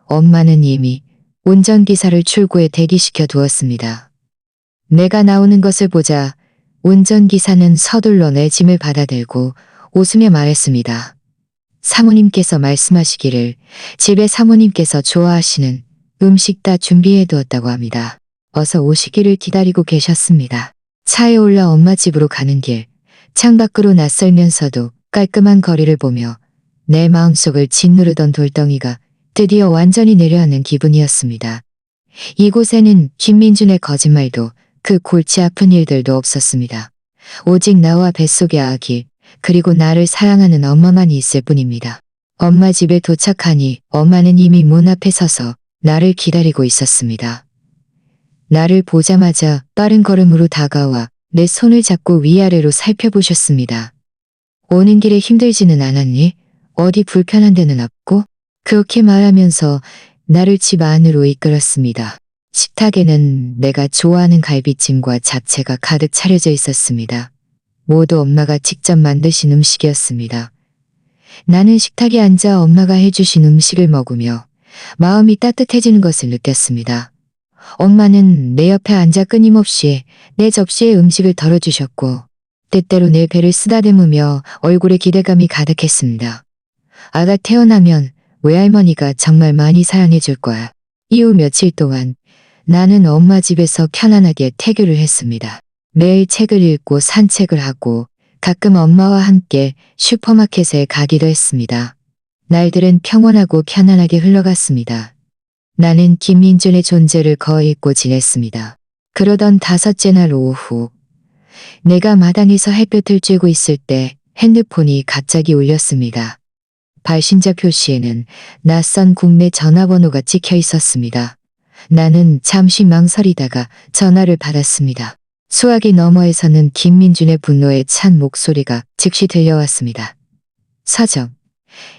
엄마는 이미 운전기사를 출구에 대기시켜 두었습니다. 내가 나오는 것을 보자 운전기사는 서둘러 내 짐을 받아들고 웃으며 말했습니다. 사모님께서 말씀하시기를 집에 사모님께서 좋아하시는 음식 다 준비해 두었다고 합니다. 어서 오시기를 기다리고 계셨습니다. 차에 올라 엄마 집으로 가는 길, 창밖으로 낯설면서도 깔끔한 거리를 보며 내 마음속을 짓누르던 돌덩이가 드디어 완전히 내려앉는 기분이었습니다. 이곳에는 김민준의 거짓말도 그 골치 아픈 일들도 없었습니다. 오직 나와 뱃속의 아기, 그리고 나를 사랑하는 엄마만 있을 뿐입니다. 엄마 집에 도착하니 엄마는 이미 문 앞에 서서 나를 기다리고 있었습니다. 나를 보자마자 빠른 걸음으로 다가와 내 손을 잡고 위아래로 살펴보셨습니다. 오는 길에 힘들지는 않았니? 어디 불편한 데는 없고? 그렇게 말하면서 나를 집 안으로 이끌었습니다. 식탁에는 내가 좋아하는 갈비찜과 잡채가 가득 차려져 있었습니다. 모두 엄마가 직접 만드신 음식이었습니다. 나는 식탁에 앉아 엄마가 해주신 음식을 먹으며 마음이 따뜻해지는 것을 느꼈습니다. 엄마는 내 옆에 앉아 끊임없이 내 접시에 음식을 덜어주셨고 때때로 내 배를 쓰다듬으며 얼굴에 기대감이 가득했습니다. 아가 태어나면 외할머니가 정말 많이 사랑해줄 거야. 이후 며칠 동안 나는 엄마 집에서 편안하게 태교를 했습니다. 매일 책을 읽고 산책을 하고 가끔 엄마와 함께 슈퍼마켓에 가기도 했습니다. 날들은 평온하고 편안하게 흘러갔습니다. 나는 김민준의 존재를 거의 잊고 지냈습니다. 그러던 다섯째 날 오후, 내가 마당에서 햇볕을 쬐고 있을 때 핸드폰이 갑자기 울렸습니다. 발신자 표시에는 낯선 국내 전화번호가 찍혀 있었습니다. 나는 잠시 망설이다가 전화를 받았습니다. 수화기 너머에서는 김민준의 분노에 찬 목소리가 즉시 들려왔습니다. 서정,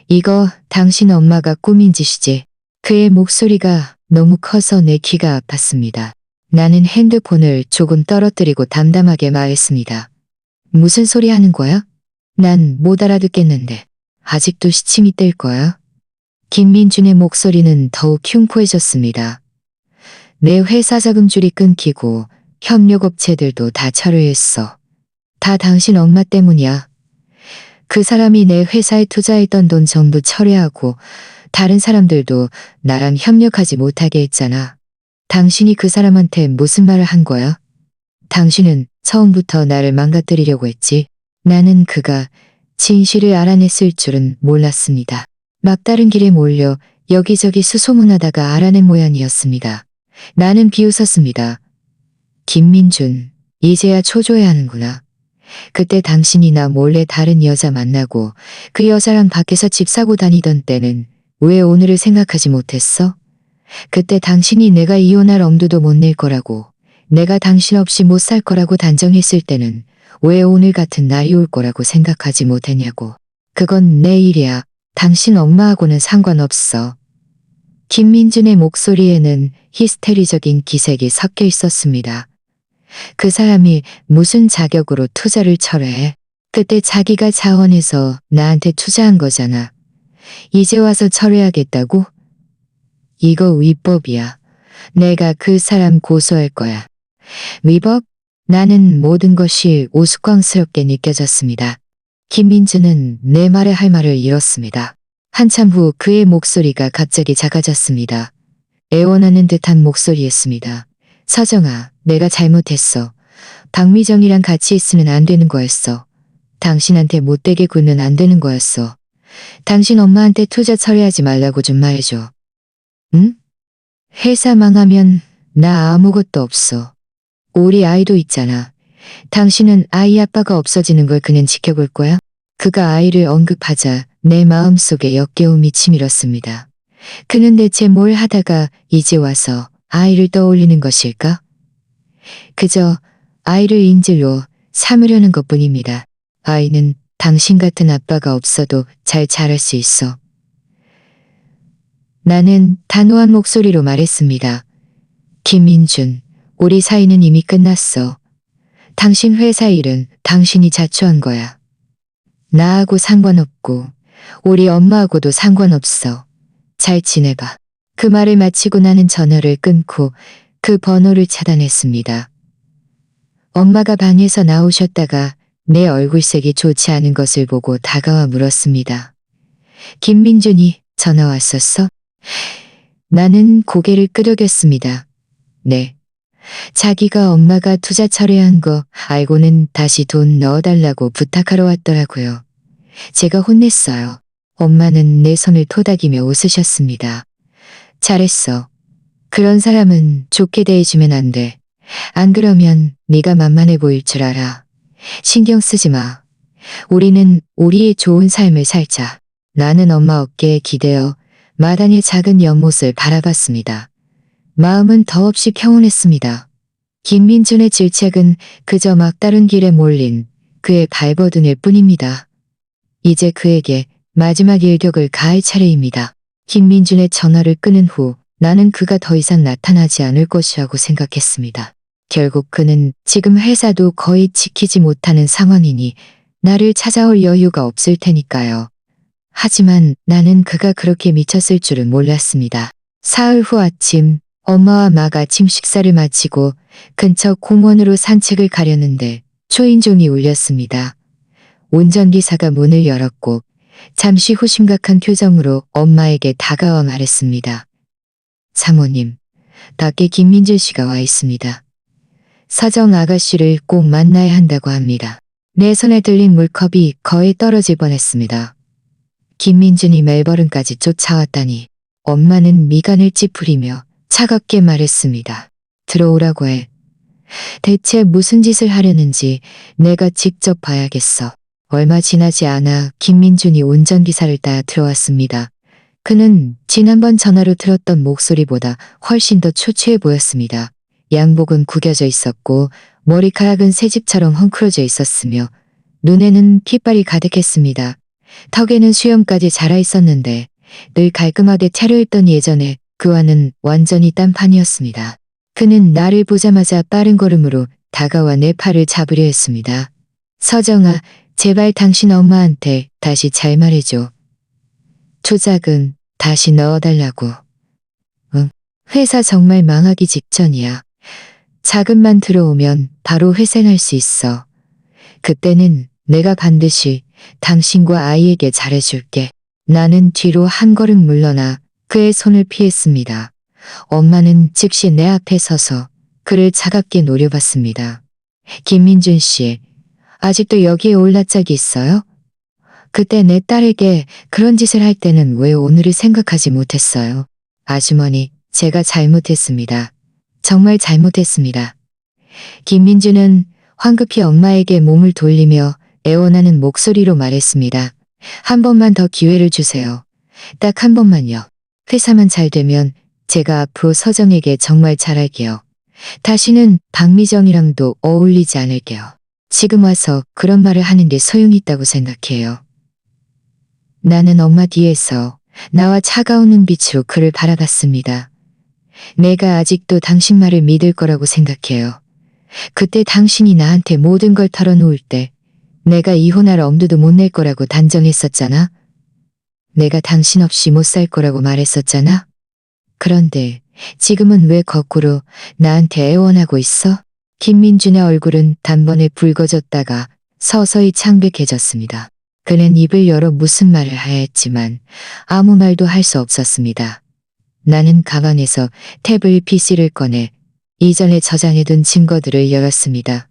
이거 당신 엄마가 꾸민 짓이지. 그의 목소리가 너무 커서 내 귀가 아팠습니다. 나는 핸드폰을 조금 떨어뜨리고 담담하게 말했습니다. 무슨 소리 하는 거야? 난 못 알아듣겠는데. 아직도 시침이 뜰 거야? 김민준의 목소리는 더욱 흉포해졌습니다. 내 회사 자금줄이 끊기고 협력업체들도 다 철회했어. 다 당신 엄마 때문이야. 그 사람이 내 회사에 투자했던 돈 전부 철회하고 다른 사람들도 나랑 협력하지 못하게 했잖아. 당신이 그 사람한테 무슨 말을 한 거야? 당신은 처음부터 나를 망가뜨리려고 했지. 나는 그가 진실을 알아냈을 줄은 몰랐습니다. 막다른 길에 몰려 여기저기 수소문하다가 알아낸 모양이었습니다. 나는 비웃었습니다. 김민준, 이제야 초조해 하는구나. 그때 당신이 나 몰래 다른 여자 만나고 그 여자랑 밖에서 집 사고 다니던 때는 왜 오늘을 생각하지 못했어? 그때 당신이 내가 이혼할 엄두도 못 낼 거라고, 내가 당신 없이 못 살 거라고 단정했을 때는 왜 오늘 같은 날이 올 거라고 생각하지 못했냐고. 그건 내 일이야. 당신 엄마하고는 상관없어. 김민준의 목소리에는 히스테리적인 기색이 섞여 있었습니다. 그 사람이 무슨 자격으로 투자를 철회해? 그때 자기가 자원해서 나한테 투자한 거잖아. 이제 와서 철회하겠다고? 이거 위법이야. 내가 그 사람 고소할 거야. 위법? 나는 모든 것이 우스꽝스럽게 느껴졌습니다. 김민준은 내 말에 할 말을 잃었습니다. 한참 후 그의 목소리가 갑자기 작아졌습니다. 애원하는 듯한 목소리였습니다. 서정아, 내가 잘못했어. 박미정이랑 같이 있으면 안 되는 거였어. 당신한테 못되게 굴면 안 되는 거였어. 당신 엄마한테 투자 철회하지 말라고 좀 말해줘. 응? 회사 망하면 나 아무것도 없어. 우리 아이도 있잖아. 당신은 아이 아빠가 없어지는 걸 그냥 지켜볼 거야? 그가 아이를 언급하자 내 마음속에 역겨움이 치밀었습니다. 그는 대체 뭘 하다가 이제 와서 아이를 떠올리는 것일까? 그저 아이를 인질로 삼으려는 것뿐입니다. 아이는 당신 같은 아빠가 없어도 잘 자랄 수 있어. 나는 단호한 목소리로 말했습니다. 김민준, 우리 사이는 이미 끝났어. 당신 회사 일은 당신이 자초한 거야. 나하고 상관없고 우리 엄마하고도 상관없어. 잘 지내봐. 그 말을 마치고 나는 전화를 끊고 그 번호를 차단했습니다. 엄마가 방에서 나오셨다가 내 얼굴색이 좋지 않은 것을 보고 다가와 물었습니다. 김민준이 전화 왔었어? 나는 고개를 끄덕였습니다. 네. 자기가 엄마가 투자 철회한 거 알고는 다시 돈 넣어달라고 부탁하러 왔더라고요. 제가 혼냈어요. 엄마는 내 손을 토닥이며 웃으셨습니다. 잘했어. 그런 사람은 좋게 대해주면 안 돼. 안 그러면 네가 만만해 보일 줄 알아. 신경 쓰지 마. 우리는 우리의 좋은 삶을 살자. 나는 엄마 어깨에 기대어 마당의 작은 연못을 바라봤습니다. 마음은 더없이 평온했습니다. 김민준의 질책은 그저 막다른 길에 몰린 그의 발버둥일 뿐입니다. 이제 그에게 마지막 일격을 가할 차례입니다. 김민준의 전화를 끊은 후 나는 그가 더 이상 나타나지 않을 것이라고 생각했습니다. 결국 그는 지금 회사도 거의 지키지 못하는 상황이니 나를 찾아올 여유가 없을 테니까요. 하지만 나는 그가 그렇게 미쳤을 줄은 몰랐습니다. 사흘 후 아침, 엄마와 막 아침 식사를 마치고 근처 공원으로 산책을 가려는데 초인종이 울렸습니다. 운전기사가 문을 열었고 잠시 후 심각한 표정으로 엄마에게 다가와 말했습니다. 사모님, 밖에 김민준 씨가 와 있습니다. 서정 아가씨를 꼭 만나야 한다고 합니다. 내 손에 들린 물컵이 거의 떨어질 뻔했습니다. 김민준이 멜버른까지 쫓아왔다니. 엄마는 미간을 찌푸리며 차갑게 말했습니다. 들어오라고 해. 대체 무슨 짓을 하려는지 내가 직접 봐야겠어. 얼마 지나지 않아 김민준이 운전기사를 따라 들어왔습니다. 그는 지난번 전화로 들었던 목소리보다 훨씬 더 초췌해 보였습니다. 양복은 구겨져 있었고 머리카락은 새집처럼 헝클어져 있었으며 눈에는 핏발이 가득했습니다. 턱에는 수염까지 자라 있었는데 늘 깔끔하게 차려입던 예전에 그와는 완전히 딴판이었습니다. 그는 나를 보자마자 빠른 걸음으로 다가와 내 팔을 잡으려 했습니다. 서정아, 제발 당신 엄마한테 다시 잘 말해줘. 투자금 다시 넣어달라고. 응, 회사 정말 망하기 직전이야. 자금만 들어오면 바로 회생할 수 있어. 그때는 내가 반드시 당신과 아이에게 잘해줄게. 나는 뒤로 한 걸음 물러나 그의 손을 피했습니다. 엄마는 즉시 내 앞에 서서 그를 차갑게 노려봤습니다. 김민준 씨, 아직도 여기에 올라 짝이 있어요? 그때 내 딸에게 그런 짓을 할 때는 왜 오늘을 생각하지 못했어요? 아주머니, 제가 잘못했습니다. 정말 잘못했습니다. 김민주는 황급히 엄마에게 몸을 돌리며 애원하는 목소리로 말했습니다. 한 번만 더 기회를 주세요. 딱 한 번만요. 회사만 잘 되면 제가 앞으로 서정에게 정말 잘할게요. 다시는 박미정이랑도 어울리지 않을게요. 지금 와서 그런 말을 하는 게 소용이 있다고 생각해요. 나는 엄마 뒤에서 나와 차가운 눈빛으로 그를 바라봤습니다. 내가 아직도 당신 말을 믿을 거라고 생각해요. 그때 당신이 나한테 모든 걸 털어놓을 때 내가 이혼할 엄두도 못 낼 거라고 단정했었잖아. 내가 당신 없이 못 살 거라고 말했었잖아. 그런데 지금은 왜 거꾸로 나한테 애원하고 있어? 김민준의 얼굴은 단번에 붉어졌다가 서서히 창백해졌습니다. 그는 입을 열어 무슨 말을 해야 했지만 아무 말도 할 수 없었습니다. 나는 가방에서 태블릿 PC를 꺼내 이전에 저장해둔 증거들을 열었습니다.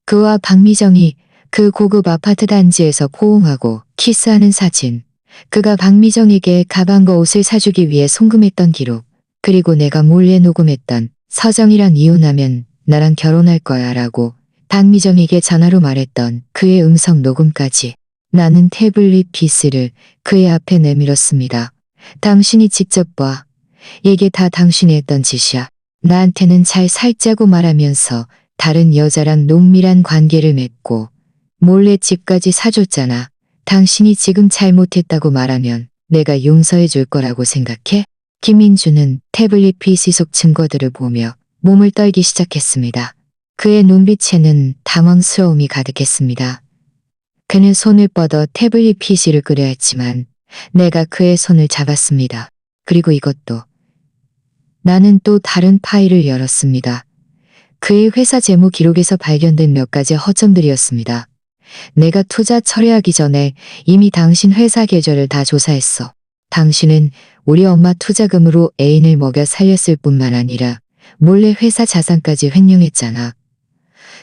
그와 박미정이 그 고급 아파트 단지에서 포옹하고 키스하는 사진, 그가 박미정에게 가방과 옷을 사주기 위해 송금했던 기록, 그리고 내가 몰래 녹음했던 서정이랑 이혼하면 나랑 결혼할 거야 라고 박미정에게 전화로 말했던 그의 음성 녹음까지. 나는 태블릿 PC를 그의 앞에 내밀었습니다. 당신이 직접 봐. 이게 다 당신이 했던 짓이야. 나한테는 잘 살자고 말하면서 다른 여자랑 농밀한 관계를 맺고 몰래 집까지 사줬잖아. 당신이 지금 잘못했다고 말하면 내가 용서해 줄 거라고 생각해? 김민주는 태블릿 PC 속 증거들을 보며 몸을 떨기 시작했습니다. 그의 눈빛에는 당황스러움이 가득했습니다. 그는 손을 뻗어 태블릿 PC를 끄려 했지만 내가 그의 손을 잡았습니다. 그리고 이것도. 나는 또 다른 파일을 열었습니다. 그의 회사 재무 기록에서 발견된 몇 가지 허점들이었습니다. 내가 투자 철회하기 전에 이미 당신 회사 계좌를 다 조사했어. 당신은 우리 엄마 투자금으로 애인을 먹여 살렸을 뿐만 아니라 몰래 회사 자산까지 횡령했잖아.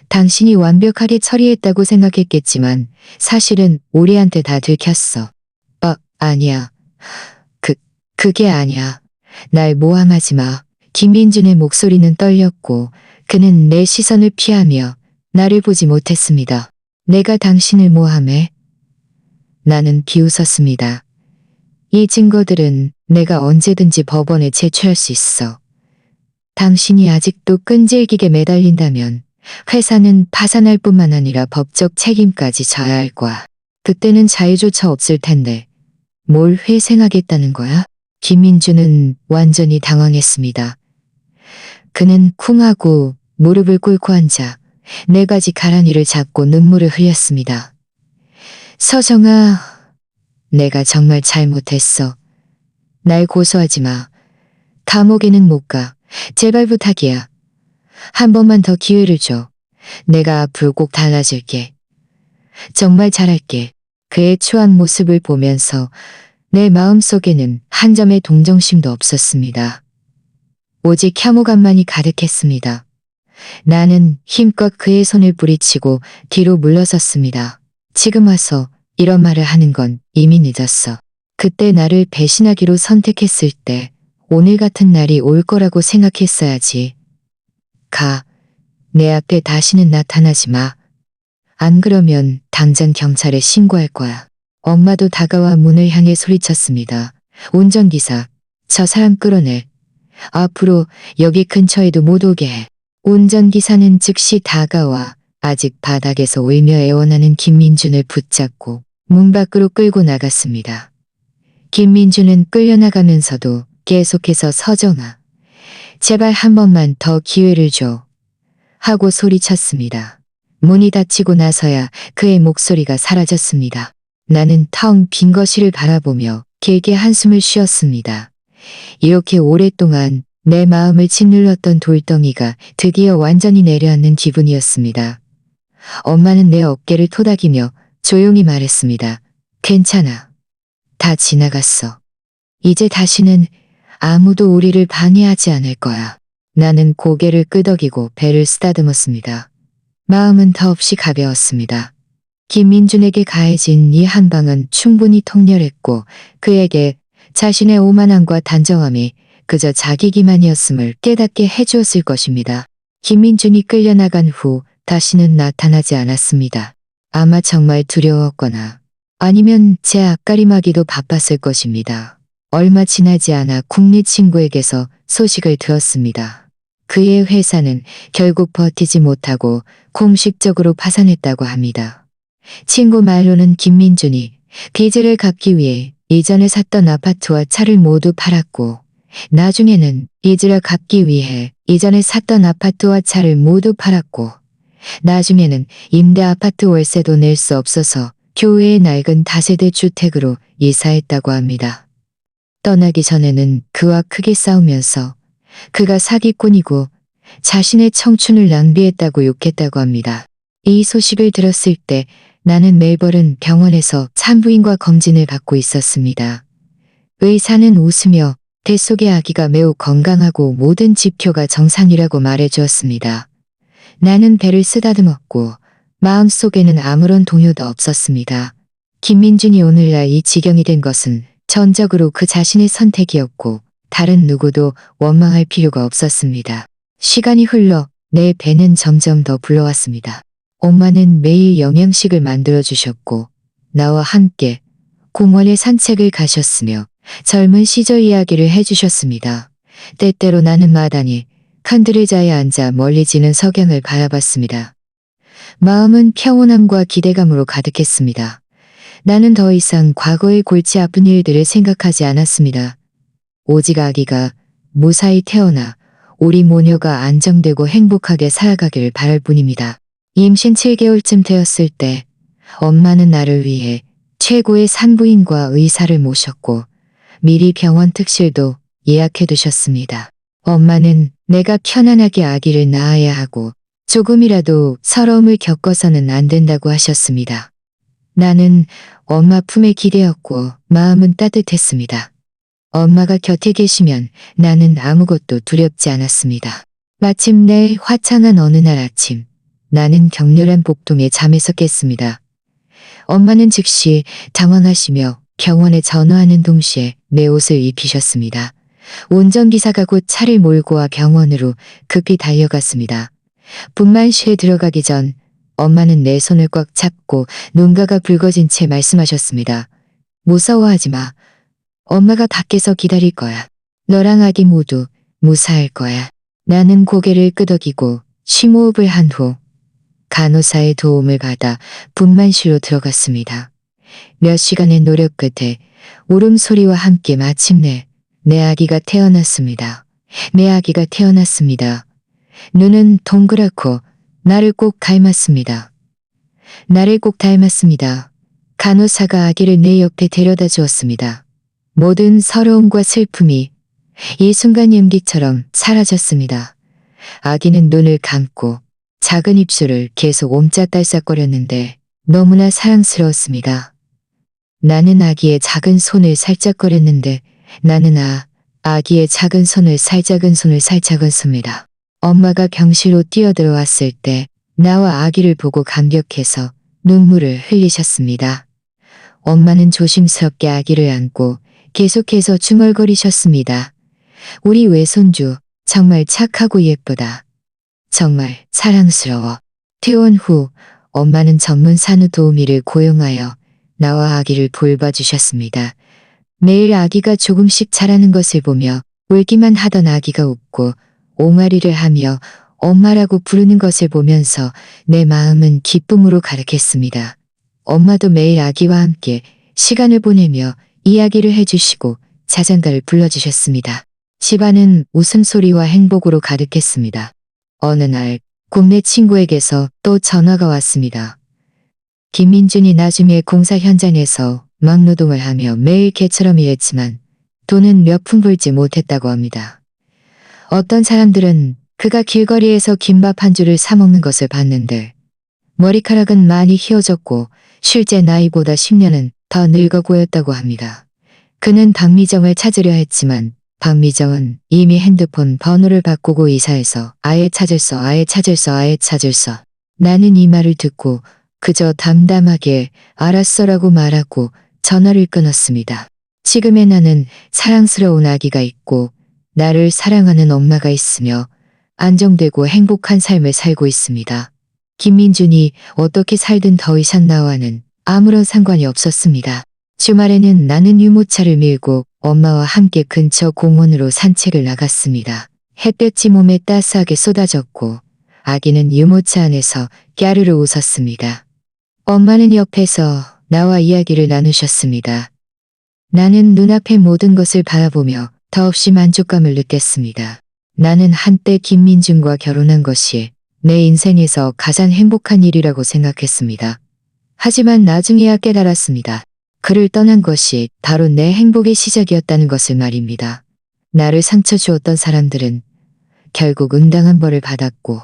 당신이 완벽하게 처리했다고 생각했겠지만 사실은 우리한테 다 들켰어. 아니야. 그게 아니야. 날 모함하지 마. 김민준의 목소리는 떨렸고 그는 내 시선을 피하며 나를 보지 못했습니다. 내가 당신을 모함해? 나는 비웃었습니다. 이 증거들은 내가 언제든지 법원에 제출할 수 있어. 당신이 아직도 끈질기게 매달린다면 회사는 파산할 뿐만 아니라 법적 책임까지 져야 할 거야. 그때는 자유조차 없을 텐데 뭘 회생하겠다는 거야? 김민주는 완전히 당황했습니다. 그는 쿵하고 무릎을 꿇고 앉아 네 가지 가랑이를 잡고 눈물을 흘렸습니다. 서정아, 내가 정말 잘못했어. 날 고소하지 마. 감옥에는 못 가. 제발 부탁이야. 한 번만 더 기회를 줘. 내가 앞으로 꼭 달라질게. 정말 잘할게. 그의 추한 모습을 보면서 내 마음속에는 한 점의 동정심도 없었습니다. 오직 혐오감만이 가득했습니다. 나는 힘껏 그의 손을 뿌리치고 뒤로 물러섰습니다. 지금 와서 이런 말을 하는 건 이미 늦었어. 그때 나를 배신하기로 선택했을 때 오늘 같은 날이 올 거라고 생각했어야지. 가. 내 앞에 다시는 나타나지 마. 안 그러면 당장 경찰에 신고할 거야. 엄마도 다가와 문을 향해 소리쳤습니다. 운전기사, 저 사람 끌어내. 앞으로 여기 근처에도 못 오게 해. 운전기사는 즉시 다가와 아직 바닥에서 울며 애원하는 김민준을 붙잡고 문 밖으로 끌고 나갔습니다. 김민준은 끌려나가면서도 계속해서 서정아, 제발 한 번만 더 기회를 줘. 하고 소리쳤습니다. 문이 닫히고 나서야 그의 목소리가 사라졌습니다. 나는 텅 빈 거실을 바라보며 길게 한숨을 쉬었습니다. 이렇게 오랫동안 내 마음을 짓눌렀던 돌덩이가 드디어 완전히 내려앉는 기분이었습니다. 엄마는 내 어깨를 토닥이며 조용히 말했습니다. 괜찮아. 다 지나갔어. 이제 다시는 아무도 우리를 방해하지 않을 거야. 나는 고개를 끄덕이고 배를 쓰다듬었습니다. 마음은 더없이 가벼웠습니다. 김민준에게 가해진 이 한 방은 충분히 통렬했고 그에게 자신의 오만함과 단정함이 그저 자기 기만이었음을 깨닫게 해주었을 것입니다. 김민준이 끌려나간 후 다시는 나타나지 않았습니다. 아마 정말 두려웠거나 아니면 제 앞가림하기도 바빴을 것입니다. 얼마 지나지 않아 국내 친구에게서 소식을 들었습니다. 그의 회사는 결국 버티지 못하고 공식적으로 파산했다고 합니다. 친구 말로는 김민준이 빚을 갚기 위해 이전에 샀던 아파트와 차를 모두 팔았고 나중에는 빚을 갚기 위해 이전에 샀던 아파트와 차를 모두 팔았고 나중에는 임대 아파트 월세도 낼 수 없어서 교외의 낡은 다세대 주택으로 이사했다고 합니다. 떠나기 전에는 그와 크게 싸우면서 그가 사기꾼이고 자신의 청춘을 낭비했다고 욕했다고 합니다. 이 소식을 들었을 때 나는 멜버른 병원에서 산부인과 검진을 받고 있었습니다. 의사는 웃으며 뱃속의 아기가 매우 건강하고 모든 지표가 정상이라고 말해주었습니다. 나는 배를 쓰다듬었고 마음속에는 아무런 동요도 없었습니다. 김민준이 오늘날 이 지경이 된 것은 전적으로 그 자신의 선택이었고 다른 누구도 원망할 필요가 없었습니다. 시간이 흘러 내 배는 점점 더 불러왔습니다. 엄마는 매일 영양식을 만들어주셨고 나와 함께 공원에 산책을 가셨으며 젊은 시절 이야기를 해주셨습니다. 때때로 나는 마당에 칸드레자에 앉아 멀리 지는 석양을 바라봤습니다. 마음은 평온함과 기대감으로 가득했습니다. 나는 더 이상 과거의 골치 아픈 일들을 생각하지 않았습니다. 오직 아기가 무사히 태어나 우리 모녀가 안정되고 행복하게 살아가기를 바랄 뿐입니다. 임신 7개월쯤 되었을 때 엄마는 나를 위해 최고의 산부인과 의사를 모셨고 미리 병원 특실도 예약해 두셨습니다. 엄마는 내가 편안하게 아기를 낳아야 하고 조금이라도 서러움을 겪어서는 안 된다고 하셨습니다. 나는 엄마 품에 기대었고 마음은 따뜻했습니다. 엄마가 곁에 계시면 나는 아무것도 두렵지 않았습니다. 마침내 화창한 어느 날 아침, 나는 격렬한 복통에 잠에서 깼습니다. 엄마는 즉시 당황하시며 병원에 전화하는 동시에 내 옷을 입히셨습니다. 운전기사가 곧 차를 몰고 와 병원으로 급히 달려갔습니다. 분만실에 들어가기 전 엄마는 내 손을 꽉 잡고 눈가가 붉어진 채 말씀하셨습니다. 무서워하지 마. 엄마가 밖에서 기다릴 거야. 너랑 아기 모두 무사할 거야. 나는 고개를 끄덕이고 심호흡을 한 후 간호사의 도움을 받아 분만실로 들어갔습니다. 몇 시간의 노력 끝에 울음소리와 함께 마침내 내 아기가 태어났습니다. 내 아기가 태어났습니다. 눈은 동그랗고 나를 꼭 닮았습니다. 나를 꼭 닮았습니다. 간호사가 아기를 내 옆에 데려다 주었습니다. 모든 서러움과 슬픔이 이 순간 연기처럼 사라졌습니다. 아기는 눈을 감고 작은 입술을 계속 옴짝달싹거렸는데 너무나 사랑스러웠습니다. 나는 아기의 작은 손을 살짝 거렸는데 나는 아기의 작은 손을 살짝 얹습니다. 엄마가 병실로 뛰어들어왔을 때 나와 아기를 보고 감격해서 눈물을 흘리셨습니다. 엄마는 조심스럽게 아기를 안고 계속해서 중얼거리셨습니다. 우리 외손주 정말 착하고 예쁘다. 정말 사랑스러워. 퇴원 후 엄마는 전문 산후 도우미를 고용하여 나와 아기를 돌봐주셨습니다. 매일 아기가 조금씩 자라는 것을 보며 울기만 하던 아기가 웃고 옹알이를 하며 엄마라고 부르는 것을 보면서 내 마음은 기쁨으로 가득했습니다. 엄마도 매일 아기와 함께 시간을 보내며 이야기를 해주시고 자장가를 불러주셨습니다. 집안은 웃음소리와 행복으로 가득했습니다. 어느 날 국내 친구에게서 또 전화가 왔습니다. 김민준이 나중에 공사 현장에서 막노동을 하며 매일 개처럼 일했지만 돈은 몇 푼 벌지 못했다고 합니다. 어떤 사람들은 그가 길거리에서 김밥 한 줄을 사 먹는 것을 봤는데 머리카락은 많이 휘어졌고 실제 나이보다 10년은 더 늙어 보였다고 합니다. 그는 박미정을 찾으려 했지만 박미정은 이미 핸드폰 번호를 바꾸고 이사해서 아예 찾을 수. 나는 이 말을 듣고 그저 담담하게 알았어라고 말하고 전화를 끊었습니다. 지금의 나는 사랑스러운 아기가 있고 나를 사랑하는 엄마가 있으며 안정되고 행복한 삶을 살고 있습니다. 김민준이 어떻게 살든 더 이상 나와는 아무런 상관이 없었습니다. 주말에는 나는 유모차를 밀고 엄마와 함께 근처 공원으로 산책을 나갔습니다. 햇볕이 몸에 따스하게 쏟아졌고 아기는 유모차 안에서 깨르르 웃었습니다. 엄마는 옆에서 나와 이야기를 나누셨습니다. 나는 눈앞의 모든 것을 바라보며 더없이 만족감을 느꼈습니다. 나는 한때 김민준과 결혼한 것이 내 인생에서 가장 행복한 일이라고 생각했습니다. 하지만 나중에야 깨달았습니다. 그를 떠난 것이 바로 내 행복의 시작이었다는 것을 말입니다. 나를 상처 주었던 사람들은 결국 응당한 벌을 받았고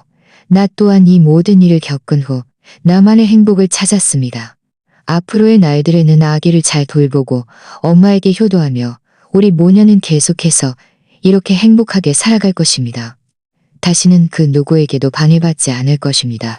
나 또한 이 모든 일을 겪은 후 나만의 행복을 찾았습니다. 앞으로의 날들에는 아기를 잘 돌보고 엄마에게 효도하며 우리 모녀는 계속해서 이렇게 행복하게 살아갈 것입니다. 다시는 그 누구에게도 방해받지 않을 것입니다.